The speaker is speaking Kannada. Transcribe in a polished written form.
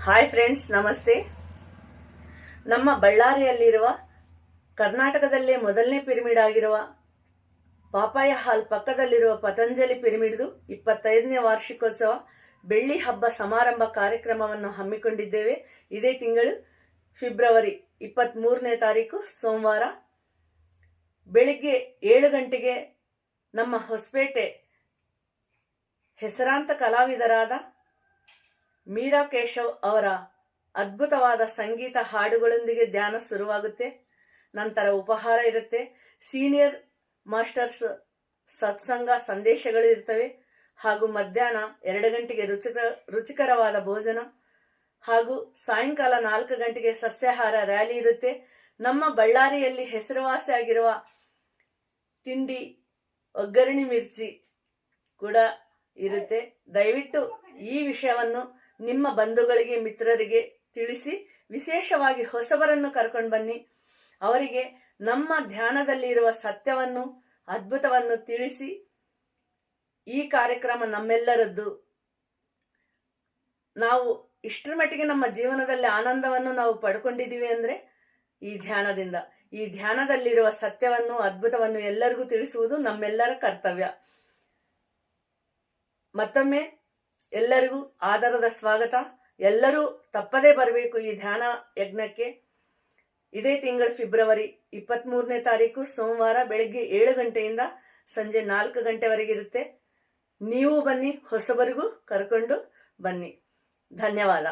ಹಾಯ್ ಫ್ರೆಂಡ್ಸ್, ನಮಸ್ತೆ. ನಮ್ಮ ಬಳ್ಳಾರಿಯಲ್ಲಿರುವ ಕರ್ನಾಟಕದಲ್ಲೇ ಮೊದಲನೇ ಪಿರಮಿಡ್ ಆಗಿರುವ ಪಾಪಾಯ ಹಾಲ್ ಪಕ್ಕದಲ್ಲಿರುವ ಪತಂಜಲಿ ಪಿರಮಿಡ್ದು 25ನೇ ವಾರ್ಷಿಕೋತ್ಸವ ಬೆಳ್ಳಿ ಹಬ್ಬ ಸಮಾರಂಭ ಕಾರ್ಯಕ್ರಮವನ್ನು ಹಮ್ಮಿಕೊಂಡಿದ್ದೇವೆ. ಇದೇ ತಿಂಗಳು ಫೆಬ್ರವರಿ 23ನೇ ತಾರೀಕು ಸೋಮವಾರ ಬೆಳಿಗ್ಗೆ 7 ಗಂಟೆಗೆ ನಮ್ಮ ಹೊಸಪೇಟೆ ಹೆಸರಾಂತ ಕಲಾವಿದರಾದ ಮೀರಾ ಕೇಶವ್ ಅವರ ಅದ್ಭುತವಾದ ಸಂಗೀತ ಹಾಡುಗಳೊಂದಿಗೆ ಧ್ಯಾನ ಶುರುವಾಗುತ್ತೆ. ನಂತರ ಉಪಹಾರ ಇರುತ್ತೆ. ಸೀನಿಯರ್ ಮಾಸ್ಟರ್ಸ್ ಸತ್ಸಂಗ ಸಂದೇಶಗಳು ಇರ್ತವೆ. ಹಾಗೂ ಮಧ್ಯಾಹ್ನ 2 ಗಂಟೆಗೆ ರುಚಿಕರವಾದ ಭೋಜನ ಹಾಗೂ ಸಾಯಂಕಾಲ 4 ಗಂಟೆಗೆ ಸಸ್ಯಾಹಾರ ರ್ಯಾಲಿ ಇರುತ್ತೆ. ನಮ್ಮ ಬಳ್ಳಾರಿಯಲ್ಲಿ ಹೆಸರುವಾಸಿಯಾಗಿರುವ ತಿಂಡಿ ಒಗ್ಗರಣೆ ಮಿರ್ಚಿ ಕೂಡ ಇರುತ್ತೆ. ದಯವಿಟ್ಟು ಈ ವಿಷಯವನ್ನು ನಿಮ್ಮ ಬಂಧುಗಳಿಗೆ ಮಿತ್ರರಿಗೆ ತಿಳಿಸಿ. ವಿಶೇಷವಾಗಿ ಹೊಸಬರನ್ನು ಕರ್ಕೊಂಡು ಬನ್ನಿ. ಅವರಿಗೆ ನಮ್ಮ ಧ್ಯಾನದಲ್ಲಿರುವ ಸತ್ಯವನ್ನು ಅದ್ಭುತವನ್ನು ತಿಳಿಸಿ. ಈ ಕಾರ್ಯಕ್ರಮ ನಮ್ಮೆಲ್ಲರದ್ದು. ನಾವು ಇಷ್ಟರ ಮಟ್ಟಿಗೆ ನಮ್ಮ ಜೀವನದಲ್ಲಿ ಆನಂದವನ್ನು ನಾವು ಪಡ್ಕೊಂಡಿದ್ದೀವಿ ಅಂದ್ರೆ ಈ ಧ್ಯಾನದಿಂದ. ಈ ಧ್ಯಾನದಲ್ಲಿರುವ ಸತ್ಯವನ್ನು ಅದ್ಭುತವನ್ನು ಎಲ್ಲರಿಗೂ ತಿಳಿಸುವುದು ನಮ್ಮೆಲ್ಲರ ಕರ್ತವ್ಯ. ಮತ್ತೊಮ್ಮೆ ಎಲ್ಲರಿಗೂ ಆದರದ ಸ್ವಾಗತ. ಎಲ್ಲರೂ ತಪ್ಪದೇ ಬರಬೇಕು ಈ ಧ್ಯಾನ ಯಜ್ಞಕ್ಕೆ. ಇದೇ ತಿಂಗಳು ಫೆಬ್ರವರಿ 23ನೇ ತಾರೀಕು ಸೋಮವಾರ ಬೆಳಗ್ಗೆ 7 ಗಂಟೆಯಿಂದ ಸಂಜೆ 4 ಗಂಟೆವರೆಗಿರುತ್ತೆ. ನೀವು ಬನ್ನಿ, ಹೊಸಬರಿಗೂ ಕರ್ಕೊಂಡು ಬನ್ನಿ. ಧನ್ಯವಾದ.